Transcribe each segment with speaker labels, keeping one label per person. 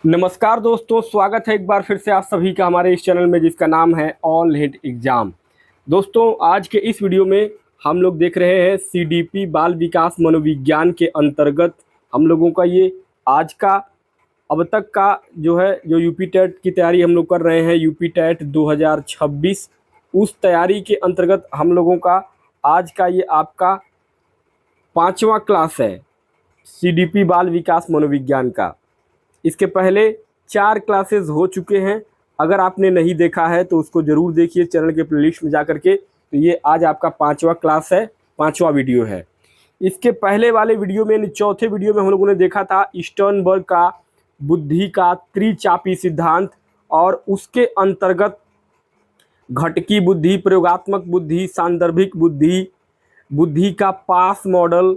Speaker 1: नमस्कार दोस्तों, स्वागत है एक बार फिर से आप सभी का हमारे इस चैनल में जिसका नाम है ऑल हिट एग्जाम। दोस्तों, आज के इस वीडियो में हम लोग देख रहे हैं सीडीपी बाल विकास मनोविज्ञान के अंतर्गत हम लोगों का ये आज का अब तक का जो यूपी टेट की तैयारी हम लोग कर रहे हैं, यूपी टेट 2026। उस तैयारी के अंतर्गत हम लोगों का आज का ये आपका 5वां क्लास है सीडीपी बाल विकास मनोविज्ञान का। इसके पहले 4 क्लासेस हो चुके हैं। अगर आपने नहीं देखा है तो उसको ज़रूर देखिए चैनल के प्लेलिस्ट में जा करके। तो ये आज आपका 5वां क्लास है, 5वां वीडियो है। इसके पहले वाले वीडियो में, चौथे वीडियो में हम लोगों ने देखा था स्टर्नबर्ग का बुद्धि का त्रिचापी सिद्धांत, और उसके अंतर्गत घटकी बुद्धि, प्रयोगात्मक बुद्धि, सांदर्भिक बुद्धि, बुद्धि का पास मॉडल,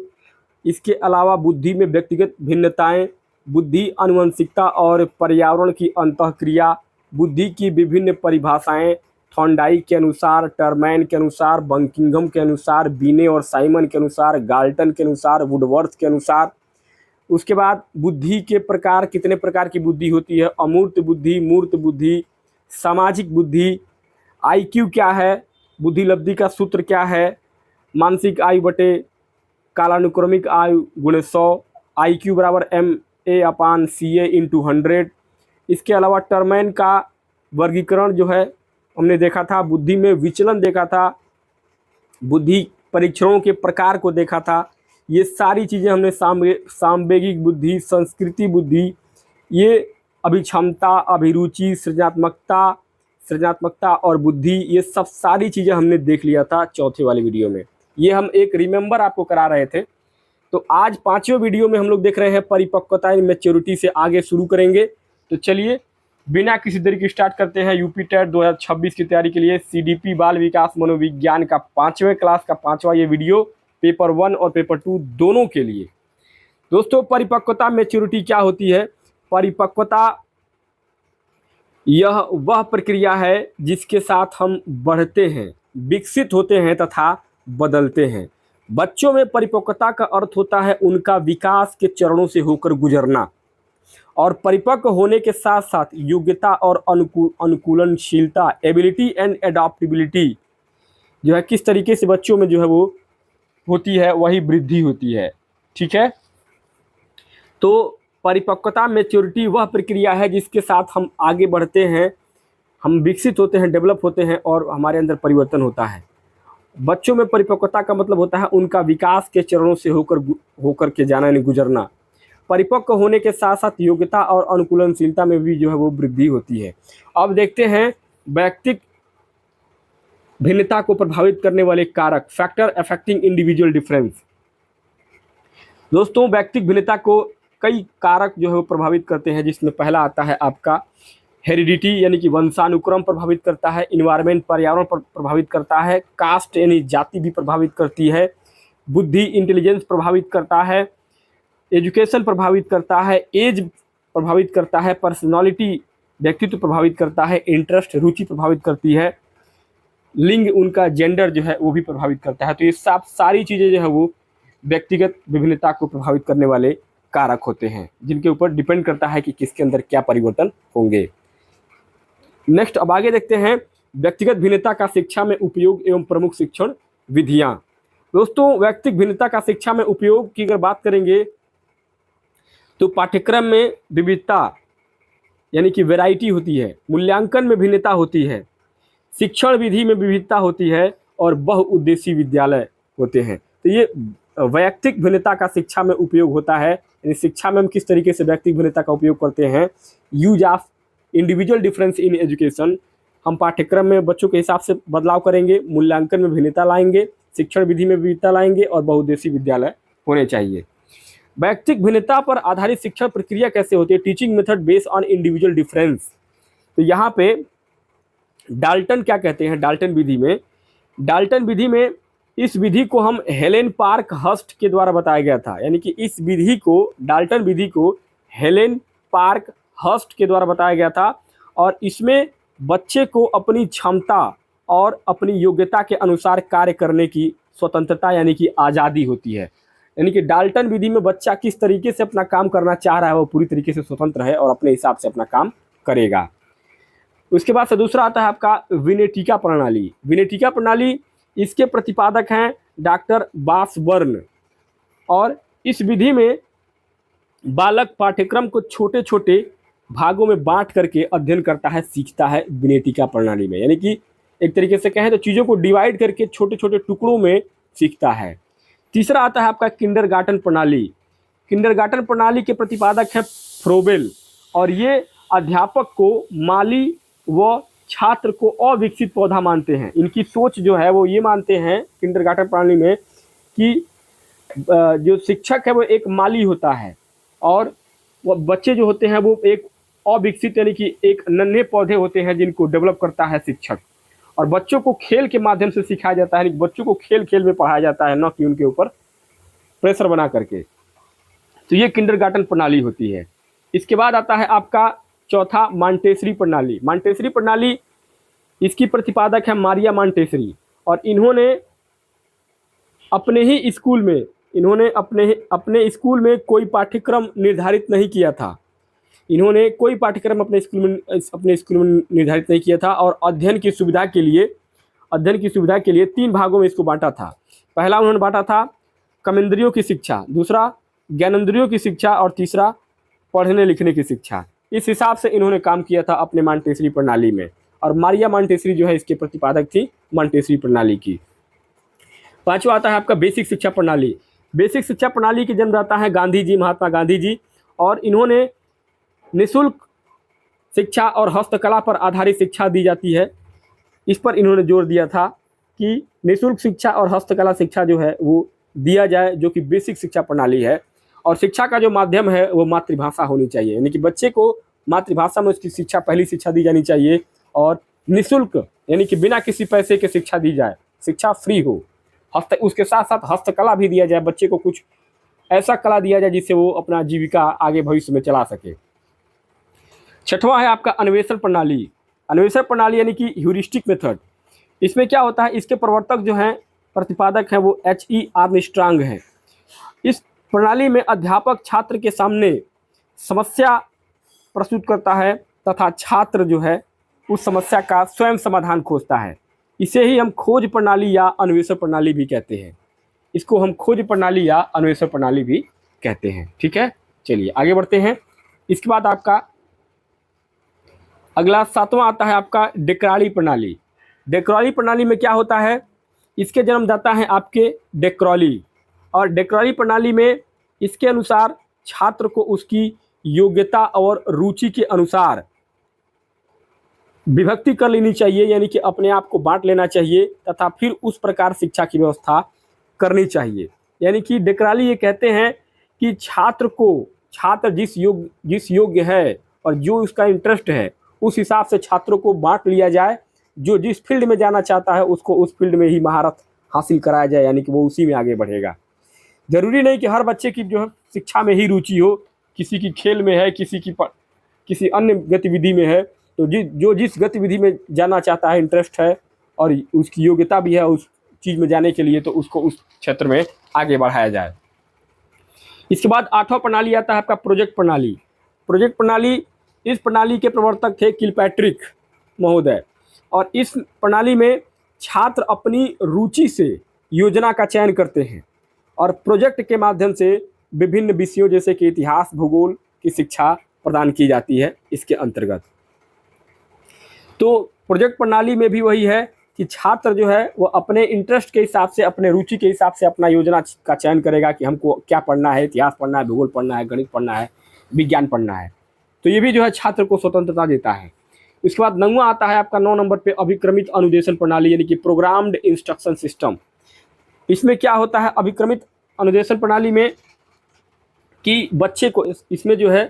Speaker 1: इसके अलावा बुद्धि में व्यक्तिगत भिन्नताएं, बुद्धि आनुवंशिकता और पर्यावरण की अंतःक्रिया, बुद्धि की विभिन्न परिभाषाएं, थॉर्नडाइक के अनुसार, टरमैन के अनुसार, बंकिंघम के अनुसार, बीने और साइमन के अनुसार, गाल्टन के अनुसार, वुडवर्थ के अनुसार। उसके बाद बुद्धि के प्रकार, कितने प्रकार की बुद्धि होती है, अमूर्त बुद्धि, मूर्त बुद्धि, सामाजिक बुद्धि, आईक्यू क्या है, बुद्धि लब्धि का सूत्र क्या है, मानसिक आयु बटे कालानुक्रमिक आयु गुणे 100, IQ बराबर MA/CA/100। इसके अलावा टरमैन का वर्गीकरण जो है हमने देखा था, बुद्धि में विचलन देखा था, बुद्धि परीक्षणों के प्रकार को देखा था। ये सारी चीज़ें हमने सामवेगिक बुद्धि, संस्कृति बुद्धि, ये अभिक्षमता, अभिरुचि, सृजनात्मकता और बुद्धि, ये सब सारी चीज़ें हमने देख लिया था चौथे वाले वीडियो में। ये हम एक रिमेंबर आपको करा रहे थे। तो आज 5वें वीडियो में हम लोग देख रहे हैं परिपक्वता इन मैच्योरिटी से आगे शुरू करेंगे। तो चलिए बिना किसी देरी के स्टार्ट करते हैं यूपी टेट 2026 की तैयारी के लिए सीडीपी बाल विकास मनोविज्ञान का 5वें क्लास का 5वां ये वीडियो, पेपर 1 और पेपर 2 दोनों के लिए। दोस्तों, परिपक्वता मैच्योरिटी क्या होती है? परिपक्वता यह वह प्रक्रिया है जिसके साथ हम बढ़ते हैं, विकसित होते हैं तथा बदलते हैं। बच्चों में परिपक्वता का अर्थ होता है उनका विकास के चरणों से होकर गुजरना, और परिपक्व होने के साथ साथ योग्यता और अनुकूलनशीलता, एबिलिटी एंड एडॉप्टेबिलिटी जो है किस तरीके से बच्चों में जो है वो होती है, वही वृद्धि होती है। ठीक है, तो परिपक्वता मैच्योरिटी वह प्रक्रिया है जिसके साथ हम आगे बढ़ते हैं, हम विकसित होते हैं, डेवलप होते हैं और हमारे अंदर परिवर्तन होता है। बच्चों में परिपक्वता का मतलब होता है उनका विकास के चरणों से होकर के जाना, यानी गुजरना। परिपक्व होने के साथ साथ योग्यता और अनुकूलनशीलता में भी जो है वो वृद्धि होती है। अब देखते हैं व्यक्तिक भिन्नता को प्रभावित करने वाले कारक, फैक्टर अफेक्टिंग इंडिविजुअल डिफरेंस। दोस्तों, व्यक्तिक भिन्नता को कई कारक जो है वो प्रभावित करते हैं, जिसमें पहला आता है आपका हेरिडिटी, यानी कि वंशानुक्रम प्रभावित करता है, इन्वायरमेंट प्रर्यावरण प्रभावित करता है, कास्ट यानी जाति भी प्रभावित करती है, बुद्धि इंटेलिजेंस प्रभावित करता है, एजुकेशन प्रभावित करता है, एज प्रभावित करता है, पर्सनालिटी व्यक्तित्व प्रभावित करता है, इंटरेस्ट रुचि प्रभावित करती है, लिंग उनका जेंडर जो है वो भी प्रभावित करता है। तो ये सब सारी चीज़ें जो है वो व्यक्तिगत विभिन्नता को प्रभावित करने वाले कारक होते हैं, जिनके ऊपर डिपेंड करता है कि किसके अंदर क्या परिवर्तन होंगे। नेक्स्ट, अब आगे देखते हैं व्यक्तिगत भिन्नता का शिक्षा में उपयोग एवं प्रमुख शिक्षण विधियां। दोस्तों, व्यक्तिगत भिन्नता का शिक्षा में उपयोग की अगर बात करेंगे तो पाठ्यक्रम में विविधता यानी कि वैरायटी होती है, मूल्यांकन में भिन्नता होती है, शिक्षण विधि में विविधता होती है और बहुउद्देशीय विद्यालय होते हैं। तो ये वैयक्तिक भिन्नता का शिक्षा में उपयोग होता है, यानी शिक्षा में हम किस तरीके से व्यक्तिगत भिन्नता का उपयोग करते हैं। Use of individual difference in education, हम पाठ्यक्रम में बच्चों के हिसाब से बदलाव करेंगे, मूल्यांकन में भिन्नता लाएंगे, शिक्षण विधि में विविधता लाएंगे और बहुउद्देशीय विद्यालय होने चाहिए। व्यक्तिगत भिन्नता पर आधारित शिक्षण प्रक्रिया कैसे होती है? Teaching method based on individual difference. तो यहाँ पे डाल्टन क्या कहते हैं? डाल्टन विधि में इस विधि को हम हेलेन पार्क हर्स्ट के द्वारा बताया गया था, यानी कि इस विधि को, डाल्टन विधि को हेलेन पार्क हर्स्ट के द्वारा बताया गया था, और इसमें बच्चे को अपनी क्षमता और अपनी योग्यता के अनुसार कार्य करने की स्वतंत्रता यानी कि आज़ादी होती है। यानी कि डाल्टन विधि में बच्चा किस तरीके से अपना काम करना चाह रहा है वो पूरी तरीके से स्वतंत्र है और अपने हिसाब से अपना काम करेगा। उसके बाद से दूसरा आता है आपका विनेटिका प्रणाली। विनेटिका प्रणाली, इसके प्रतिपादक हैं डॉक्टर बासबर्न, और इस विधि में बालक पाठ्यक्रम को छोटे छोटे भागों में बांट करके अध्ययन करता है, सीखता है विनेटिका प्रणाली में। यानी कि एक तरीके से कहें तो चीज़ों को डिवाइड करके छोटे छोटे टुकड़ों में सीखता है। तीसरा आता है आपका किंडरगार्टन प्रणाली। किंडरगार्टन प्रणाली के प्रतिपादक है फ्रोबेल, और ये अध्यापक को माली व छात्र को अविकसित पौधा मानते हैं। इनकी सोच जो है वो ये मानते हैं किंडरगार्टन प्रणाली में कि जो शिक्षक है वो एक माली होता है और वो बच्चे जो होते हैं वो एक अविकसित यानी कि एक नन्हे पौधे होते हैं जिनको डेवलप करता है शिक्षक, और बच्चों को खेल के माध्यम से सिखाया जाता है, बच्चों को खेल खेल में पढ़ाया जाता है, न कि उनके ऊपर प्रेशर बना करके। तो ये किंडरगार्टन प्रणाली होती है। इसके बाद आता है आपका चौथा मॉन्टेसरी प्रणाली। मॉन्टेसरी प्रणाली, इसकी प्रतिपादक है मारिया मॉन्टेसरी, और इन्होंने अपने स्कूल में कोई पाठ्यक्रम निर्धारित नहीं किया था। इन्होंने कोई पाठ्यक्रम अपने स्कूल में निर्धारित नहीं किया था, और अध्ययन की सुविधा के लिए 3 भागों में इसको बांटा था। पहला उन्होंने बांटा था कर्मेंद्रियों की शिक्षा, दूसरा ज्ञानेंद्रियों की शिक्षा, और तीसरा पढ़ने लिखने की शिक्षा। इस हिसाब से इन्होंने काम किया था अपने मॉन्टेसरी प्रणाली में, और मारिया मॉन्टेसरी जो है इसके प्रतिपादक थी मॉन्टेसरी प्रणाली की। पांचवा आता है आपका बेसिक शिक्षा प्रणाली। बेसिक शिक्षा प्रणाली की जन्मदाता है गांधी जी, महात्मा गांधी जी, और इन्होंने निःशुल्क शिक्षा और हस्तकला पर आधारित शिक्षा दी जाती है, इस पर इन्होंने जोर दिया था कि निःशुल्क शिक्षा और हस्तकला शिक्षा जो है वो दिया जाए, जो कि बेसिक शिक्षा प्रणाली है। और शिक्षा का जो माध्यम है वो मातृभाषा होनी चाहिए, यानी कि बच्चे को मातृभाषा में उसकी शिक्षा, पहली शिक्षा दी जानी चाहिए, और निःशुल्क यानी कि बिना किसी पैसे के शिक्षा दी जाए, शिक्षा फ्री हो। उसके साथ साथ हस्तकला भी दिया जाए, बच्चे को कुछ ऐसा कला दिया जाए जिससे वो अपना जीविका आगे भविष्य में चला सके। छठवां है आपका अन्वेषण प्रणाली। अन्वेषण प्रणाली यानी कि ह्यूरिस्टिक मेथड। इसमें क्या होता है, इसके प्रवर्तक जो हैं, प्रतिपादक हैं, वो H.E. आर्मस्ट्रांग हैं। इस प्रणाली में अध्यापक छात्र के सामने समस्या प्रस्तुत करता है तथा छात्र जो है उस समस्या का स्वयं समाधान खोजता है। इसे ही हम खोज प्रणाली या अन्वेषण प्रणाली भी कहते हैं। इसको हम खोज प्रणाली या अन्वेषण प्रणाली भी कहते हैं। ठीक है, चलिए आगे बढ़ते हैं। इसके बाद आपका अगला 7वां आता है आपका डेक्राली प्रणाली। डेक्राली प्रणाली में क्या होता है, इसके जन्मदाता हैं आपके डेक्राली, और डेक्राली प्रणाली में इसके अनुसार छात्र को उसकी योग्यता और रुचि के अनुसार विभक्ति कर लेनी चाहिए, यानी कि अपने आप को बांट लेना चाहिए तथा फिर उस प्रकार शिक्षा की व्यवस्था करनी चाहिए। यानी कि डेक्राली ये कहते हैं कि छात्र जिस योग्य है और जो उसका इंटरेस्ट है उस हिसाब से छात्रों को बांट लिया जाए। जो जिस फील्ड में जाना चाहता है उसको उस फील्ड में ही महारत हासिल कराया जाए, यानी कि वो उसी में आगे बढ़ेगा। ज़रूरी नहीं कि हर बच्चे की जो है शिक्षा में ही रुचि हो, किसी की खेल में है, किसी अन्य गतिविधि में है, तो जो जिस गतिविधि में जाना चाहता है, इंटरेस्ट है और उसकी योग्यता भी है उस चीज़ में जाने के लिए, तो उसको उस क्षेत्र में आगे बढ़ाया जाए। इसके बाद 8वां प्रणाली आता है आपका प्रोजेक्ट प्रणाली। प्रोजेक्ट प्रणाली, इस प्रणाली के प्रवर्तक थे किलपैट्रिक महोदय, और इस प्रणाली में छात्र अपनी रुचि से योजना का चयन करते हैं और प्रोजेक्ट के माध्यम से विभिन्न विषयों जैसे कि इतिहास, भूगोल की शिक्षा प्रदान की जाती है इसके अंतर्गत। तो प्रोजेक्ट प्रणाली में भी वही है कि छात्र जो है वो अपने इंटरेस्ट के हिसाब से, अपने रुचि के हिसाब से अपना योजना का चयन करेगा कि हमको क्या पढ़ना है, इतिहास पढ़ना है, भूगोल पढ़ना है, गणित पढ़ना है, विज्ञान पढ़ना है। तो ये भी जो है छात्र को स्वतंत्रता देता है। इसके बाद 9वां आता है आपका 9 नंबर पे अभिक्रमित अनुदेशन प्रणाली, यानी कि प्रोग्राम्ड इंस्ट्रक्शन सिस्टम। इसमें क्या होता है अभिक्रमित अनुदेशन प्रणाली में कि बच्चे को इसमें जो है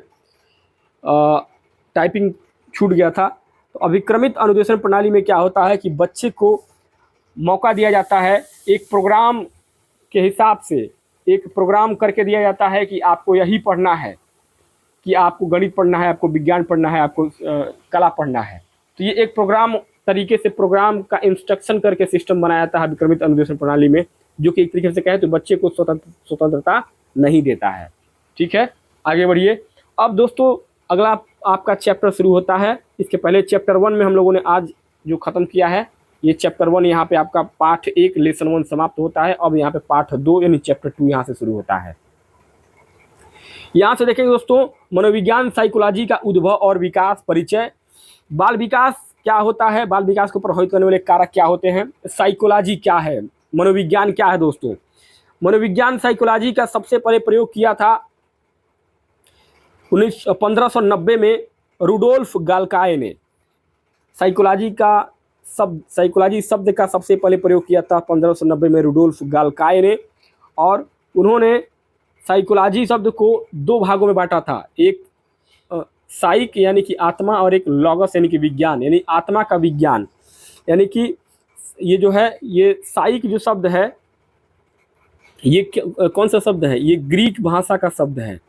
Speaker 1: टाइपिंग छूट गया था। तो अभिक्रमित अनुदेशन प्रणाली में क्या होता है कि बच्चे को मौका दिया जाता है, एक प्रोग्राम के हिसाब से एक प्रोग्राम करके दिया जाता है कि आपको यही पढ़ना है, कि आपको गणित पढ़ना है, आपको विज्ञान पढ़ना है, आपको कला पढ़ना है। तो ये एक प्रोग्राम तरीके से प्रोग्राम का इंस्ट्रक्शन करके सिस्टम बनाया था अभिक्रमित अनुदेशन प्रणाली में, जो कि एक तरीके से कहें तो बच्चे को स्वतंत्रता नहीं देता है। ठीक है, आगे बढ़िए। अब दोस्तों अगला आपका चैप्टर शुरू होता है। इसके पहले चैप्टर 1 में हम लोगों ने आज जो ख़त्म किया है, ये चैप्टर 1 यहाँ पे आपका पाठ 1 लेसन 1 समाप्त होता है। अब यहाँ पे पाठ 2 यानी चैप्टर 2 यहाँ से शुरू होता है। यहाँ से देखेंगे दोस्तों, मनोविज्ञान साइकोलॉजी का उद्भव और विकास परिचय। बाल विकास क्या होता है, बाल विकास को प्रभावित करने वाले कारक क्या होते हैं, साइकोलॉजी क्या है, मनोविज्ञान क्या है। दोस्तों मनोविज्ञान साइकोलॉजी का सबसे पहले प्रयोग किया था 1590 में रुडोल्फ गाल्काय ने। साइकोलॉजी शब्द का सबसे पहले प्रयोग किया था 1590 में रुडोल्फ गाल्काय ने, और उन्होंने साइकोलॉजी शब्द को 2 भागों में बांटा था। एक साइक यानी कि आत्मा, और एक लॉगस यानी कि विज्ञान यानी आत्मा का विज्ञान। यानी कि ये जो है, ये साइक जो शब्द है, ये कौन सा शब्द है, ये ग्रीक भाषा का शब्द है,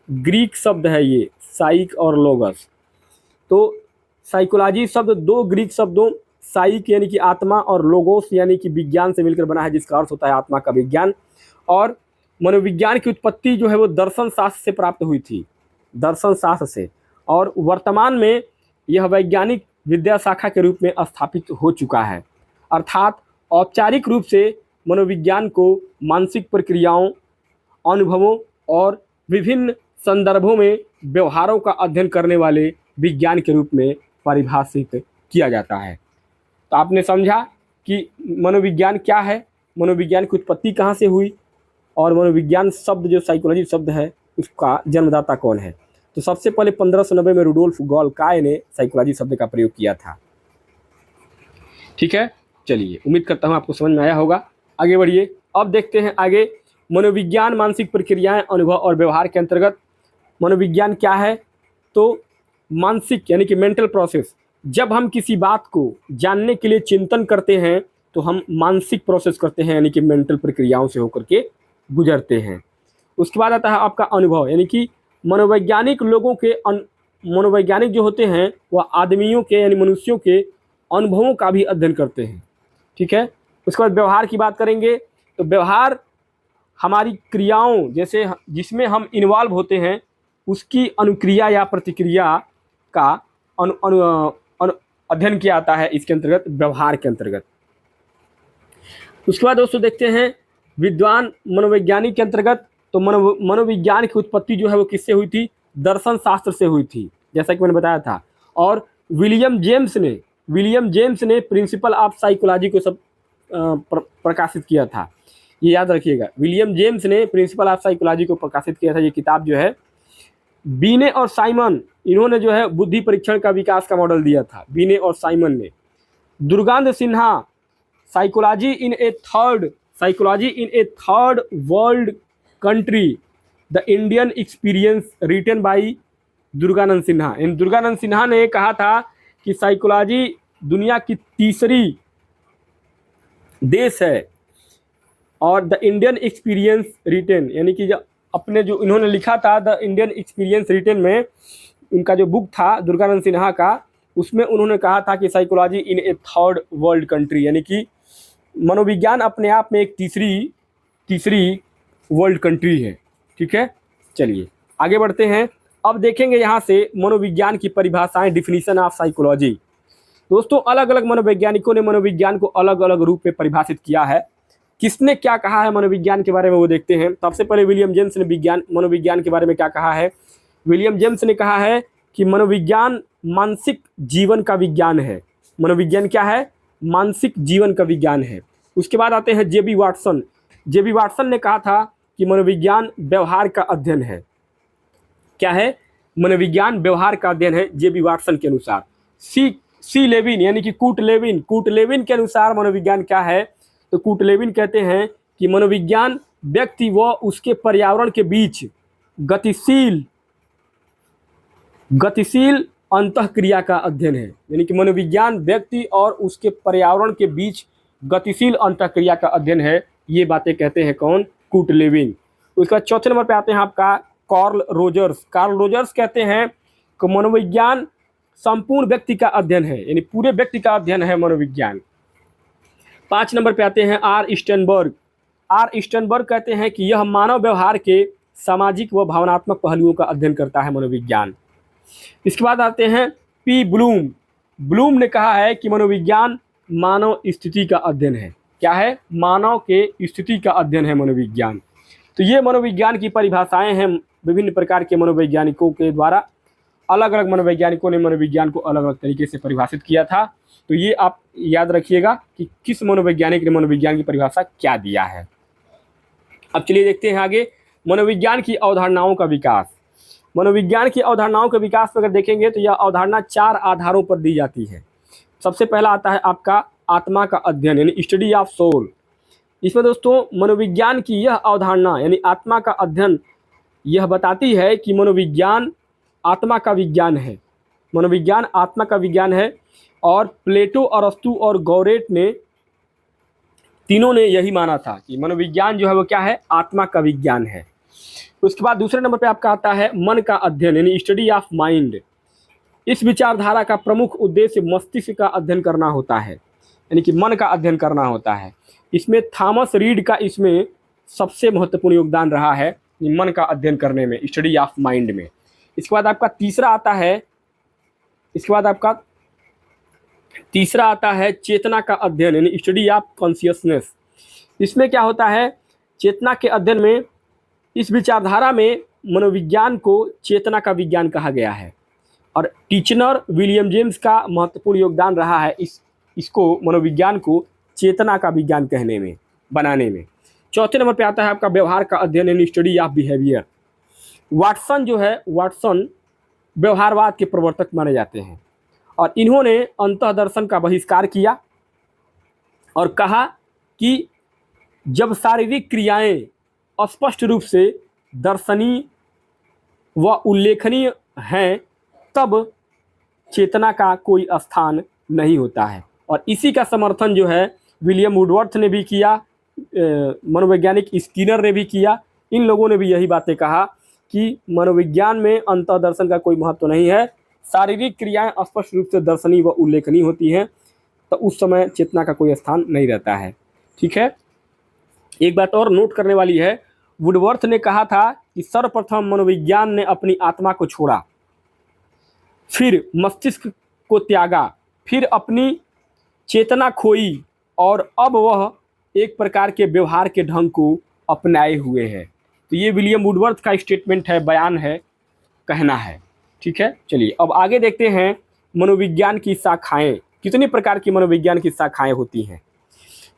Speaker 1: ग्रीक शब्द है ये साइक और लोगस। तो साइकोलॉजी शब्द 2 ग्रीक शब्दों साइक यानी कि आत्मा और लोगोस यानी कि विज्ञान से मिलकर बना है, जिसका अर्थ होता है आत्मा का विज्ञान। और मनोविज्ञान की उत्पत्ति जो है वो दर्शन शास्त्र से प्राप्त हुई थी, दर्शन शास्त्र से, और वर्तमान में यह वैज्ञानिक विद्या शाखा के रूप में स्थापित हो चुका है। अर्थात औपचारिक रूप से मनोविज्ञान को मानसिक प्रक्रियाओं, अनुभवों और विभिन्न संदर्भों में व्यवहारों का अध्ययन करने वाले विज्ञान के रूप में परिभाषित किया जाता है। तो आपने समझा कि मनोविज्ञान क्या है, मनोविज्ञान की उत्पत्ति कहाँ से हुई, और मनोविज्ञान शब्द जो साइकोलॉजी शब्द है उसका जन्मदाता कौन है। तो सबसे पहले 1590 में रुडोल्फ गाल्काय ने साइकोलॉजी शब्द का प्रयोग किया था। ठीक है, चलिए उम्मीद करता हूँ आपको समझ में आया होगा। आगे बढ़िए, अब देखते हैं आगे मनोविज्ञान मानसिक प्रक्रियाएं, अनुभव और व्यवहार के अंतर्गत मनोविज्ञान क्या है। तो मानसिक यानी कि मेंटल प्रोसेस, जब हम किसी बात को जानने के लिए चिंतन करते हैं तो हम मानसिक प्रोसेस करते हैं, यानी कि मेंटल प्रक्रियाओं से होकर के गुजरते हैं। उसके बाद आता है आपका अनुभव, यानी कि मनोवैज्ञानिक लोगों के मनोवैज्ञानिक जो होते हैं वह आदमियों के यानी मनुष्यों के अनुभवों का भी अध्ययन करते हैं। ठीक है, उसके बाद व्यवहार की बात करेंगे। तो व्यवहार हमारी क्रियाओं, जैसे जिसमें हम इन्वॉल्व होते हैं, उसकी अनुक्रिया या प्रतिक्रिया का अध्ययन किया जाता है इसके अंतर्गत, व्यवहार के अंतर्गत। उसके बाद दोस्तों देखते हैं विद्वान मनोवैज्ञानिक के अंतर्गत। तो मनोविज्ञान की उत्पत्ति जो है वो किससे हुई थी, दर्शन शास्त्र से हुई थी, जैसा कि मैंने बताया था। और विलियम जेम्स ने प्रिंसिपल ऑफ साइकोलॉजी को सब प्रकाशित किया था। ये याद रखिएगा, विलियम जेम्स ने प्रिंसिपल ऑफ साइकोलॉजी को प्रकाशित किया था। ये किताब जो है बीने और साइमन, इन्होंने जो है बुद्धि परीक्षण का विकास का मॉडल दिया था, बीने और साइमन ने। Durganand Sinha, psychology in a third world country, the Indian experience, written by Durganand Sinha. इन दुर्गानंद सिन्हा ने कहा था कि साइकोलॉजी दुनिया की तीसरी देश है, और द इंडियन एक्सपीरियंस रिटन, यानी कि जो अपने जो इन्होंने लिखा था द इंडियन एक्सपीरियंस रिटन में, उनका जो बुक था दुर्गानंद सिन्हा का, उसमें उन्होंने कहा था कि psychology in a third world country, यानी कि मनोविज्ञान अपने आप में एक तीसरी वर्ल्ड कंट्री है। ठीक है, चलिए आगे बढ़ते हैं। अब देखेंगे यहाँ से मनोविज्ञान की परिभाषाएं, डिफिनीशन ऑफ साइकोलॉजी। दोस्तों अलग अलग मनोवैज्ञानिकों ने मनोविज्ञान को अलग अलग रूप में परिभाषित किया है। किसने क्या कहा है मनोविज्ञान के बारे में वो देखते हैं। सबसे पहले विलियम जेम्स ने मनोविज्ञान के बारे में क्या कहा है। विलियम जेम्स ने कहा है कि मनोविज्ञान मानसिक जीवन का विज्ञान है। मनोविज्ञान क्या है, मानसिक जीवन का विज्ञान है। उसके बाद आते हैं जेबी वाटसन ने कहा था कि मनोविज्ञान व्यवहार का अध्ययन है। क्या है, मनोविज्ञान व्यवहार का अध्ययन है जेबी वाटसन के अनुसार। सी लेविन यानी कि कूट लेविन के अनुसार मनोविज्ञान क्या है, तो कूट लेविन कहते हैं कि मनोविज्ञान व्यक्ति व उसके पर्यावरण के बीच गतिशील अंतःक्रिया का अध्ययन है। यानी कि मनोविज्ञान व्यक्ति और उसके पर्यावरण के बीच गतिशील अंतःक्रिया का अध्ययन है। ये बातें कहते हैं कौन, कूट लेविन। उसके बाद चौथे नंबर पे आते हैं आपका कार्ल रोजर्स कहते हैं कि मनोविज्ञान संपूर्ण व्यक्ति का अध्ययन है, यानी पूरे व्यक्ति का अध्ययन है मनोविज्ञान। 5 नंबर पे आते हैं आर आर स्टर्नबर्ग कहते हैं कि यह मानव व्यवहार के सामाजिक व भावनात्मक पहलुओं का अध्ययन करता है मनोविज्ञान। इसके बाद आते हैं पी ब्लूम। ब्लूम ने कहा है कि मनोविज्ञान मानव स्थिति का अध्ययन है। क्या है? मानव के स्थिति का अध्ययन है मनोविज्ञान। तो ये मनोविज्ञान की परिभाषाएं हैं विभिन्न प्रकार के मनोवैज्ञानिकों के द्वारा। अलग अलग मनोवैज्ञानिकों ने मनोविज्ञान को अलग अलग तरीके से परिभाषित किया था। तो ये आप याद रखिएगा कि किस मनोवैज्ञानिक ने मनोविज्ञान की परिभाषा क्या दिया है। अब चलिए देखते हैं आगे मनोविज्ञान की अवधारणाओं का विकास। मनोविज्ञान की अवधारणाओं के विकास में अगर देखेंगे तो यह अवधारणा 4 आधारों पर दी जाती है। सबसे पहला आता है आपका आत्मा का अध्ययन यानी स्टडी ऑफ सोल। इसमें दोस्तों मनोविज्ञान की यह अवधारणा यानी आत्मा का अध्ययन यह बताती है कि मनोविज्ञान आत्मा का विज्ञान है। मनोविज्ञान आत्मा का विज्ञान है और प्लेटो, अरस्तु और गौरेट ने तीनों ने यही माना था कि मनोविज्ञान जो है वो क्या है? आत्मा का विज्ञान है। उसके बाद दूसरे नंबर पे आपका आता है मन का अध्ययन यानी स्टडी ऑफ माइंड। इस विचारधारा का प्रमुख उद्देश्य मस्तिष्क का अध्ययन करना होता है यानी कि मन का अध्ययन करना होता है। इसमें थॉमस रीड का इसमें सबसे महत्वपूर्ण योगदान रहा है मन का अध्ययन करने में, स्टडी ऑफ माइंड में। इसके बाद आपका तीसरा आता है चेतना का अध्ययन यानी स्टडी ऑफ कॉन्शियसनेस। इसमें क्या होता है? चेतना के अध्ययन में इस विचारधारा में मनोविज्ञान को चेतना का विज्ञान कहा गया है और टीचनर विलियम जेम्स का महत्वपूर्ण योगदान रहा है इसको मनोविज्ञान को चेतना का विज्ञान कहने में, बनाने में। चौथे नंबर पे आता है आपका व्यवहार का अध्ययन यानी स्टडी ऑफ बिहेवियर। वाटसन व्यवहारवाद के प्रवर्तक माने जाते हैं और इन्होंने अंतःदर्शन का बहिष्कार किया और कहा कि जब शारीरिक क्रियाएं स्पष्ट रूप से दर्शनीय व उल्लेखनीय हैं तब चेतना का कोई स्थान नहीं होता है। और इसी का समर्थन जो है विलियम वुडवर्थ ने भी किया, मनोवैज्ञानिक स्किनर ने भी किया। इन लोगों ने भी यही बातें कहा कि मनोविज्ञान में अंतःदर्शन का कोई महत्व नहीं है, शारीरिक क्रियाएं स्पष्ट रूप से दर्शनीय व उल्लेखनीय होती हैं तो उस समय चेतना का कोई स्थान नहीं रहता है। ठीक है, एक बात और नोट करने वाली है, वुडवर्थ ने कहा था कि सर्वप्रथम मनोविज्ञान ने अपनी आत्मा को छोड़ा, फिर मस्तिष्क को त्यागा, फिर अपनी चेतना खोई और अब वह एक प्रकार के व्यवहार के ढंग को अपनाए हुए है। तो ये विलियम वुडवर्थ का स्टेटमेंट है, बयान है, कहना है। ठीक है, चलिए अब आगे देखते हैं मनोविज्ञान की शाखाएं। कितनी प्रकार की मनोविज्ञान की शाखाएं होती हैं?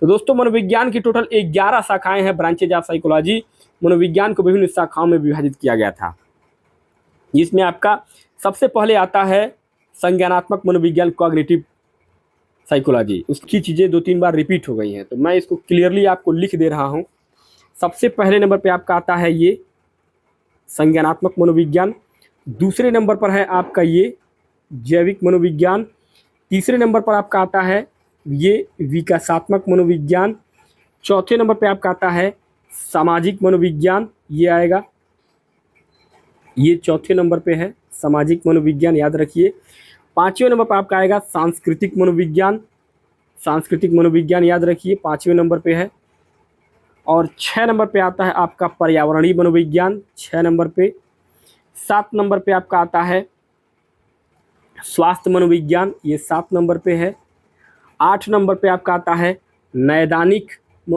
Speaker 1: तो दोस्तों मनोविज्ञान की टोटल 11 शाखाएं हैं, ब्रांचेज ऑफ साइकोलॉजी। मनोविज्ञान को विभिन्न शाखाओं में विभाजित किया गया था। इसमें आपका सबसे पहले आता है संज्ञानात्मक मनोविज्ञान, कॉग्निटिव साइकोलॉजी। उसकी चीज़ें 2-3 बार रिपीट हो गई हैं तो मैं इसको क्लियरली आपको लिख दे रहा हूँ। सबसे पहले नंबर पे आपका आता है ये संज्ञानात्मक मनोविज्ञान, दूसरे नंबर पर है आपका ये जैविक मनोविज्ञान, तीसरे नंबर पर आपका आता है ये विकासात्मक मनोविज्ञान, चौथे नंबर पे आपका आता है सामाजिक मनोविज्ञान, ये आएगा, ये चौथे नंबर पे है सामाजिक मनोविज्ञान, याद रखिए। पाँचवें नंबर पर आपका आएगा सांस्कृतिक मनोविज्ञान, सांस्कृतिक मनोविज्ञान याद रखिए 5वें नंबर पे है। और 6 नंबर पे आता है आपका पर्यावरणीय मनोविज्ञान, 6 नंबर पे। 7 नंबर पे आपका आता है स्वास्थ्य मनोविज्ञान, ये 7 नंबर पे है। 8 नंबर पे आपका आता है नैदानिक व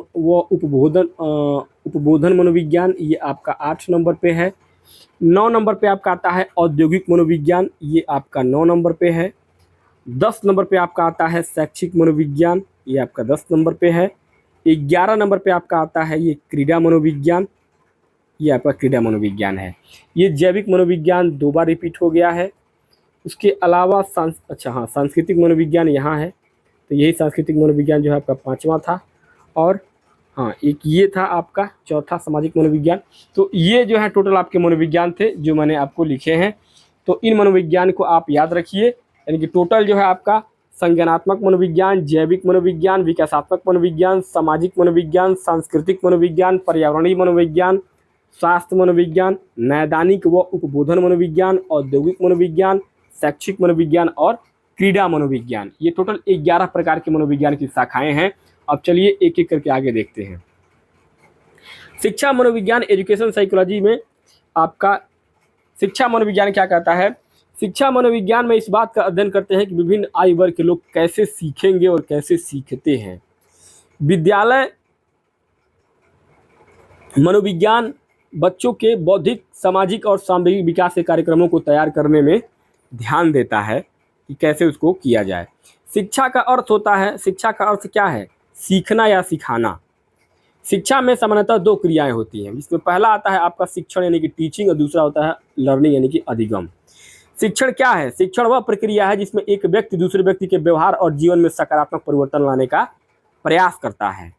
Speaker 1: उपबोधन मनोविज्ञान, ये आपका 8 नंबर पे है। 9 नंबर पे आपका आता है औद्योगिक मनोविज्ञान, ये आपका 9 नंबर पे है। 10 नंबर पे आपका आता है शैक्षिक मनोविज्ञान, ये आपका 10 नंबर पे है। 11 नंबर पे आपका आता है ये क्रीड़ा मनोविज्ञान, ये आपका क्रीड़ा मनोविज्ञान है। ये जैविक मनोविज्ञान 2 बार रिपीट हो गया है। उसके अलावा सांस्कृतिक मनोविज्ञान यहाँ है, तो यही सांस्कृतिक मनोविज्ञान जो है आपका 5वां था। और हाँ, एक ये था आपका चौथा सामाजिक मनोविज्ञान। तो ये जो है टोटल आपके मनोविज्ञान थे जो मैंने आपको लिखे हैं। तो इन मनोविज्ञान को आप याद रखिए, यानी कि टोटल जो है आपका संज्ञानात्मक मनोविज्ञान, जैविक मनोविज्ञान, विकासात्मक मनोविज्ञान, सामाजिक मनोविज्ञान, सांस्कृतिक मनोविज्ञान, पर्यावरणीय मनोविज्ञान, स्वास्थ्य मनोविज्ञान, नैदानिक व उपबोधन मनोविज्ञान, औद्योगिक मनोविज्ञान, शैक्षिक मनोविज्ञान और क्रीड़ा मनोविज्ञान। ये टोटल 11 प्रकार के मनोविज्ञान की शाखाएं हैं। अब चलिए एक एक करके आगे देखते हैं। शिक्षा मनोविज्ञान एजुकेशन साइकोलॉजी में आपका शिक्षा मनोविज्ञान क्या कहता है? शिक्षा मनोविज्ञान में इस बात का अध्ययन करते हैं कि विभिन्न आयु वर्ग के लोग कैसे सीखेंगे और कैसे सीखते हैं। विद्यालय मनोविज्ञान बच्चों के बौद्धिक, सामाजिक और सामूहिक विकास के कार्यक्रमों को तैयार करने में ध्यान देता है कि कैसे उसको किया जाए। शिक्षा का अर्थ होता है, शिक्षा का अर्थ क्या है? सीखना या सिखाना। शिक्षा में सामान्यतः दो क्रियाएं होती हैं, जिसमें पहला आता है आपका शिक्षण यानी कि टीचिंग और दूसरा होता है लर्निंग यानी कि अधिगम। शिक्षण क्या है? शिक्षण वह प्रक्रिया है जिसमें एक व्यक्ति दूसरे व्यक्ति के व्यवहार और जीवन में सकारात्मक परिवर्तन लाने का प्रयास करता है।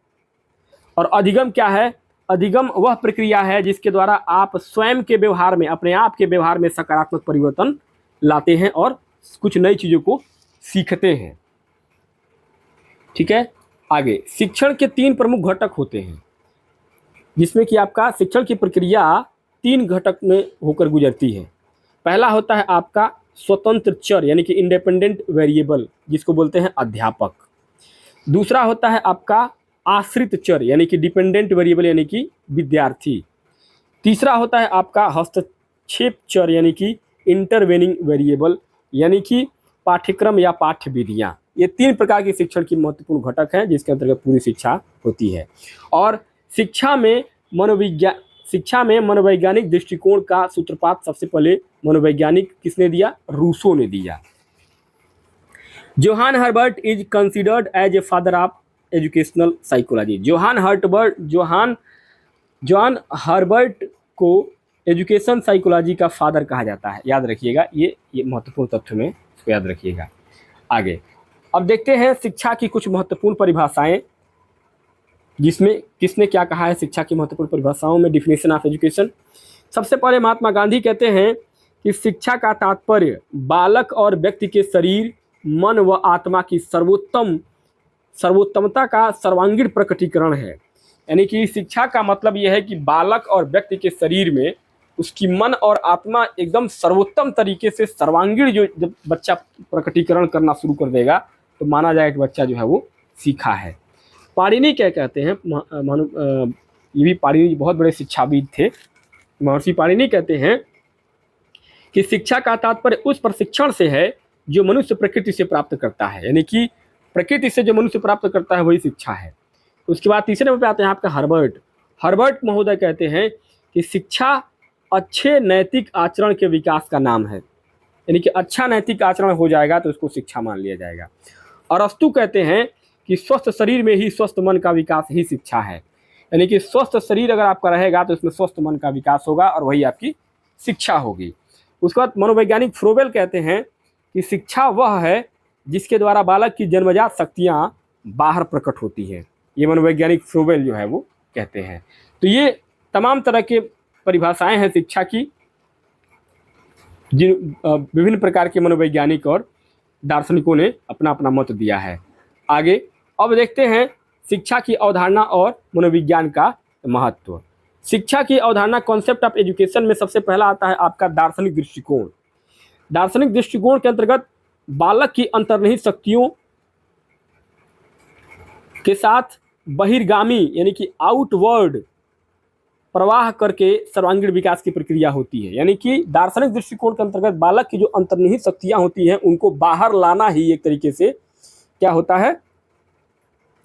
Speaker 1: और अधिगम क्या है? अधिगम वह प्रक्रिया है जिसके द्वारा आप स्वयं के व्यवहार में, अपने आप के व्यवहार में सकारात्मक परिवर्तन लाते हैं और कुछ नई चीज़ों को सीखते हैं। ठीक है, आगे शिक्षण के 3 प्रमुख घटक होते हैं, जिसमें कि आपका शिक्षण की प्रक्रिया 3 घटक में होकर गुजरती है। पहला होता है आपका स्वतंत्र चर यानी कि इंडिपेंडेंट वेरिएबल, जिसको बोलते हैं अध्यापक। दूसरा होता है आपका आश्रित चर यानी कि डिपेंडेंट वेरिएबल यानी कि विद्यार्थी। तीसरा होता है आपका हस्तक्षेप चर यानी कि इंटरवेनिंग वेरिएबल यानी कि पाठ्यक्रम या पाठ्य विधियाँ। ये 3 प्रकार की शिक्षण की महत्वपूर्ण घटक हैं जिसके अंतर्गत पूरी शिक्षा होती है। और शिक्षा में मनोवैज्ञानिक दृष्टिकोण का सूत्रपात सबसे पहले मनोवैज्ञानिक किसने दिया? रूसो ने दिया। Johann Herbart is considered as a father of educational psychology. Johann Herbart को एजुकेशन साइकोलॉजी का फादर कहा जाता है। याद रखिएगा, ये महत्वपूर्ण तथ्य में इसको याद रखिएगा। आगे अब देखते हैं शिक्षा की कुछ महत्वपूर्ण परिभाषाएं, जिसमें किसने क्या कहा है शिक्षा की महत्वपूर्ण परिभाषाओं में। डिफिनेशन ऑफ एजुकेशन, सबसे पहले महात्मा गांधी कहते हैं कि शिक्षा का तात्पर्य बालक और व्यक्ति के शरीर, मन व आत्मा की सर्वोत्तमता का सर्वांगीण प्रकटीकरण है। यानी कि शिक्षा का मतलब यह है कि बालक और व्यक्ति के शरीर में उसकी मन और आत्मा एकदम सर्वोत्तम तरीके से सर्वांगीण, जो जब बच्चा प्रकटीकरण करना शुरू कर देगा तो माना जाएगा कि बच्चा जो है वो सीखा है। पाणिनि क्या कहते हैं? ये भी पाणिनि बहुत बड़े शिक्षाविद थे। महर्षि पाणिनि कहते हैं कि शिक्षा का तात्पर्य उस प्रशिक्षण से है जो मनुष्य प्रकृति से प्राप्त करता है। यानी कि प्रकृति से जो मनुष्य प्राप्त करता है वही शिक्षा है। उसके बाद तीसरे नंबर पे आते हैं आपका हर्बर्ट महोदय कहते हैं कि शिक्षा अच्छे नैतिक आचरण के विकास का नाम है। यानी कि अच्छा नैतिक आचरण हो जाएगा तो उसको शिक्षा मान लिया जाएगा। अरस्तु कहते हैं कि स्वस्थ शरीर में ही स्वस्थ मन का विकास ही शिक्षा है। यानी कि स्वस्थ शरीर अगर आपका रहेगा तो उसमें स्वस्थ मन का विकास होगा और वही आपकी शिक्षा होगी। उसके बाद मनोवैज्ञानिक फ्रोबेल कहते हैं कि शिक्षा वह है जिसके द्वारा बालक की जन्मजात शक्तियाँ बाहर प्रकट होती हैं। ये मनोवैज्ञानिक फ्रोबेल जो है वो कहते हैं। तो ये तमाम तरह के परिभाषाएं हैं शिक्षा की, जिन विभिन्न प्रकार के मनोवैज्ञानिक और दार्शनिकों ने अपना अपना मत दिया है। आगे अब देखते हैं शिक्षा की अवधारणा और मनोविज्ञान का महत्व। शिक्षा की अवधारणा कॉन्सेप्ट ऑफ एजुकेशन में सबसे पहला आता है आपका दार्शनिक दृष्टिकोण। दार्शनिक दृष्टिकोण के अंतर्गत बालक की अंतर्निहित शक्तियों के साथ बहिर्गामी यानी कि आउटवर्ड प्रवाह करके सर्वांगीण विकास की प्रक्रिया होती है। यानी कि दार्शनिक दृष्टिकोण के अंतर्गत बालक की जो अंतर्निहित शक्तियां होती हैं उनको बाहर लाना ही एक तरीके से क्या होता है?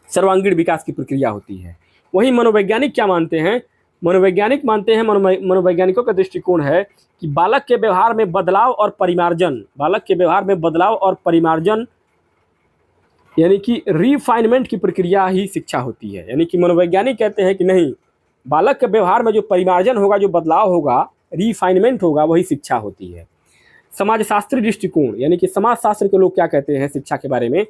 Speaker 1: सर्वांगीण विकास की प्रक्रिया होती है। वहीं मनोवैज्ञानिक क्या मानते हैं? मनोवैज्ञानिक मानते हैं, मनोवैज्ञानिकों का दृष्टिकोण है कि बालक के व्यवहार में बदलाव और परिमार्जन यानी कि रिफाइनमेंट की प्रक्रिया ही शिक्षा होती है। यानी कि मनोवैज्ञानिक कहते हैं कि नहीं, बालक के व्यवहार में जो परिमार्जन होगा, जो बदलाव होगा, रिफाइनमेंट होगा, वही शिक्षा होती है। समाजशास्त्री दृष्टिकोण यानी कि समाजशास्त्र के लोग क्या कहते हैं शिक्षा के बारे में?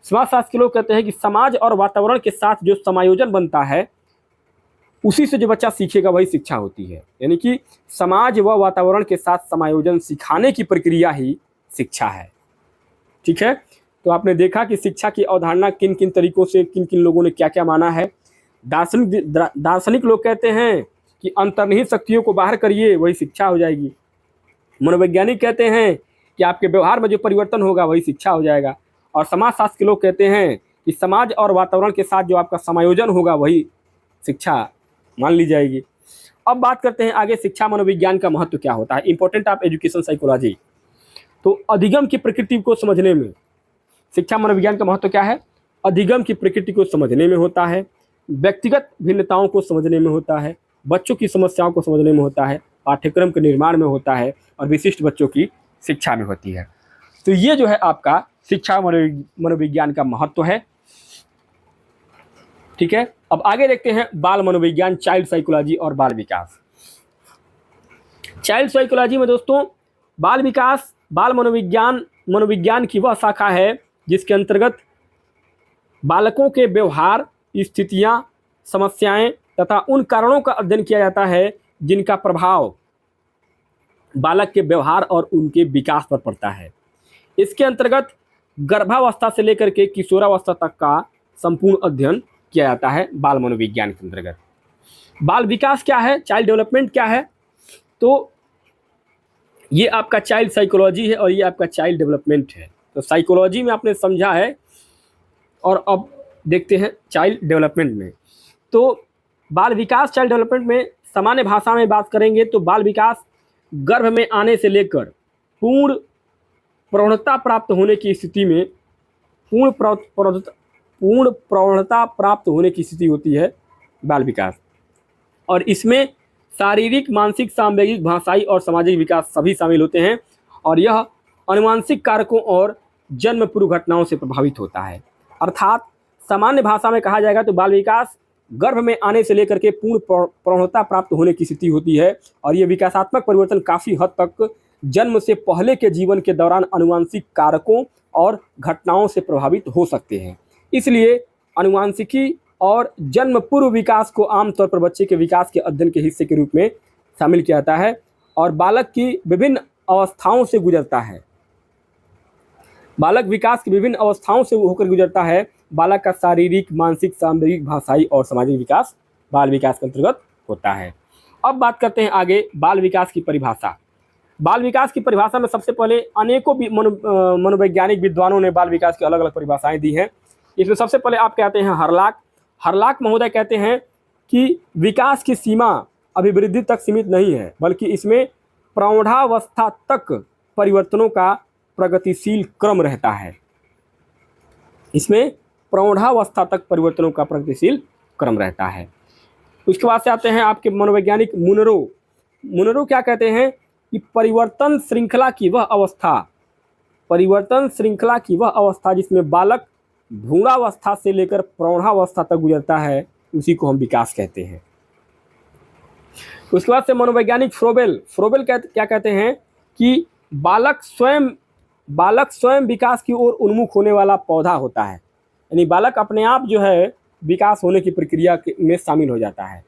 Speaker 1: समाजशास्त्र के लोग कहते हैं कि समाज और वातावरण के साथ जो समायोजन बनता है उसी से जो बच्चा सीखेगा वही शिक्षा होती है। यानी कि समाज व वातावरण के साथ समायोजन सिखाने की प्रक्रिया ही शिक्षा है। ठीक है, तो आपने देखा कि शिक्षा की अवधारणा किन किन तरीकों से किन किन लोगों ने क्या क्या माना है। दार्शनिक लोग कहते हैं कि अंतर्निहित शक्तियों को बाहर करिए वही शिक्षा हो जाएगी। मनोवैज्ञानिक कहते हैं कि आपके व्यवहार में जो परिवर्तन होगा वही शिक्षा हो जाएगा। और समाजशास्त्र के लोग कहते हैं कि समाज और वातावरण के साथ जो आपका समायोजन होगा वही शिक्षा मान ली जाएगी। अब बात करते हैं आगे शिक्षा मनोविज्ञान का महत्व क्या होता है, इंपॉर्टेंट ऑफ एजुकेशन साइकोलॉजी। तो अधिगम की प्रकृति को समझने में शिक्षा मनोविज्ञान का महत्व क्या है, अधिगम की प्रकृति को समझने में होता है, व्यक्तिगत भिन्नताओं को समझने में होता है, बच्चों की समस्याओं को समझने में होता है, पाठ्यक्रम के निर्माण में होता है और विशिष्ट बच्चों की शिक्षा में होती है। तो ये जो है आपका शिक्षा मनोविज्ञान का महत्व है। ठीक है, अब आगे देखते हैं बाल मनोविज्ञान, चाइल्ड साइकोलॉजी और बाल विकास। चाइल्ड साइकोलॉजी में दोस्तों बाल विकास, बाल मनोविज्ञान की वह शाखा है जिसके अंतर्गत बालकों के व्यवहार, स्थितियां, समस्याएं तथा उन कारणों का अध्ययन किया जाता है जिनका प्रभाव बालक के व्यवहार और उनके विकास पर पड़ता है। इसके अंतर्गत गर्भावस्था से लेकर के किशोरावस्था तक का संपूर्ण अध्ययन किया जाता है बाल मनोविज्ञान के अंतर्गत। बाल विकास क्या है, चाइल्ड डेवलपमेंट क्या है, तो ये आपका चाइल्ड साइकोलॉजी है और ये आपका चाइल्ड डेवलपमेंट है। तो साइकोलॉजी में आपने समझा है और अब देखते हैं चाइल्ड डेवलपमेंट में। तो बाल विकास चाइल्ड डेवलपमेंट में सामान्य भाषा में बात करेंगे तो बाल विकास गर्भ में आने से लेकर पूर्ण प्रौढ़ता प्राप्त होने की स्थिति में पूर्ण प्रौढ़ता प्राप्त होने की स्थिति होती है बाल विकास, और इसमें शारीरिक, मानसिक, सामवेगिक, भाषाई और सामाजिक विकास सभी शामिल होते हैं और यह अनुवांशिक कारकों और जन्म पूर्व घटनाओं से प्रभावित होता है। अर्थात सामान्य भाषा में कहा जाएगा तो बाल विकास गर्भ में आने से लेकर के पूर्ण प्रौढ़ता प्राप्त होने की स्थिति होती है और ये विकासात्मक परिवर्तन काफ़ी हद तक जन्म से पहले के जीवन के दौरान अनुवांशिक कारकों और घटनाओं से प्रभावित हो सकते हैं। इसलिए अनुवांशिकी और जन्म पूर्व विकास को आमतौर पर बच्चे के विकास के अध्ययन के हिस्से के रूप में शामिल किया जाता है और बालक की विभिन्न अवस्थाओं से गुजरता है। बालक विकास की विभिन्न अवस्थाओं से होकर गुजरता है। बालक का शारीरिक, मानसिक, सामवेगिक, भाषाई और सामाजिक विकास बाल विकास के अंतर्गत होता है। अब बात करते हैं आगे बाल विकास की परिभाषा। बाल विकास की परिभाषा में सबसे पहले अनेकों मनोवैज्ञानिक विद्वानों ने बाल विकास की अलग अलग परिभाषाएं दी हैं। इसमें सबसे पहले आप कहते हैं हरलाक महोदय कहते हैं कि विकास की सीमा अभिवृद्धि तक सीमित नहीं है, बल्कि इसमें प्रौढ़ावस्था तक परिवर्तनों का प्रगतिशील क्रम रहता है। इसमें प्रौढ़ावस्था तक परिवर्तनों का प्रगतिशील क्रम रहता है। उसके बाद से आते हैं आपके मनोवैज्ञानिक मुनरो क्या कहते हैं कि परिवर्तन श्रृंखला की वह अवस्था जिसमें बालक भ्रूणावस्था से लेकर प्रौढ़ावस्था तक गुजरता है, उसी को हम विकास कहते हैं। उसके बाद से मनोवैज्ञानिक फ्रोबेल क्या कहते हैं कि बालक स्वयं विकास की ओर उन्मुख होने वाला पौधा होता है, यानी बालक अपने आप जो है विकास होने की प्रक्रिया में शामिल हो जाता है।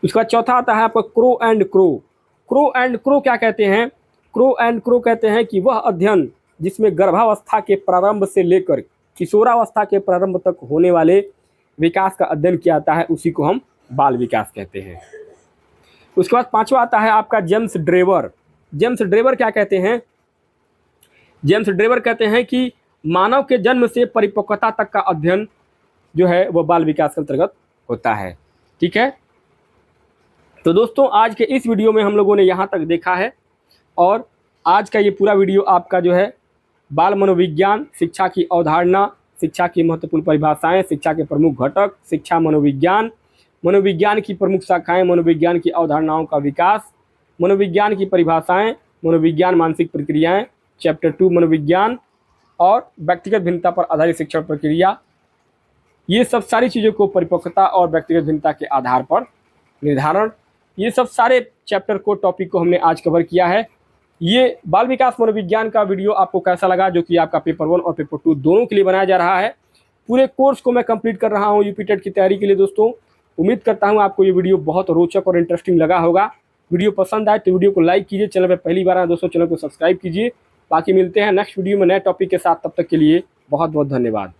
Speaker 1: उसके बाद चौथा आता है आपका क्रो एंड क्रो क्या कहते हैं, क्रो कहते हैं कि वह अध्ययन जिसमें गर्भावस्था के प्रारंभ से लेकर किशोरावस्था के प्रारंभ तक होने वाले विकास का अध्ययन किया जाता है, उसी को हम बाल विकास कहते हैं। उसके बाद पांचवा आता है आपका जेम्स ड्रेवर क्या कहते हैं, जेम्स ड्रेवर कहते हैं कि मानव के जन्म से परिपक्वता तक का अध्ययन जो है वह बाल विकास के अंतर्गत होता है। ठीक है, तो दोस्तों आज के इस वीडियो में हम लोगों ने यहाँ तक देखा है और आज का ये पूरा वीडियो आपका जो है बाल मनोविज्ञान, शिक्षा की अवधारणा, शिक्षा की महत्वपूर्ण परिभाषाएं, शिक्षा के प्रमुख घटक, शिक्षा मनोविज्ञान की प्रमुख शाखाएं, मनोविज्ञान की अवधारणाओं का विकास, मनोविज्ञान की परिभाषाएं, मनोविज्ञान मानसिक प्रक्रियाएं, चैप्टर 2 मनोविज्ञान और व्यक्तिगत भिन्नता पर आधारित शिक्षण प्रक्रिया, ये सब सारी चीज़ों को परिपक्वता और व्यक्तिगत भिन्नता के आधार पर निर्धारण, ये सब सारे चैप्टर को, टॉपिक को हमने आज कवर किया है। ये बाल विकास मनोविज्ञान का वीडियो आपको कैसा लगा, जो कि आपका पेपर 1 और पेपर 2 दोनों के लिए बनाया जा रहा है। पूरे कोर्स को मैं कंप्लीट कर रहा हूँ यूपी टेट की तैयारी के लिए। दोस्तों उम्मीद करता हूँ आपको ये वीडियो बहुत रोचक और इंटरेस्टिंग लगा होगा। वीडियो पसंद आए तो वीडियो को लाइक कीजिए, चैनल पर पहली बार आए दोस्तों चैनल को सब्सक्राइब कीजिए। बाकी मिलते हैं नेक्स्ट वीडियो में नए टॉपिक के साथ, तब तक के लिए बहुत बहुत धन्यवाद।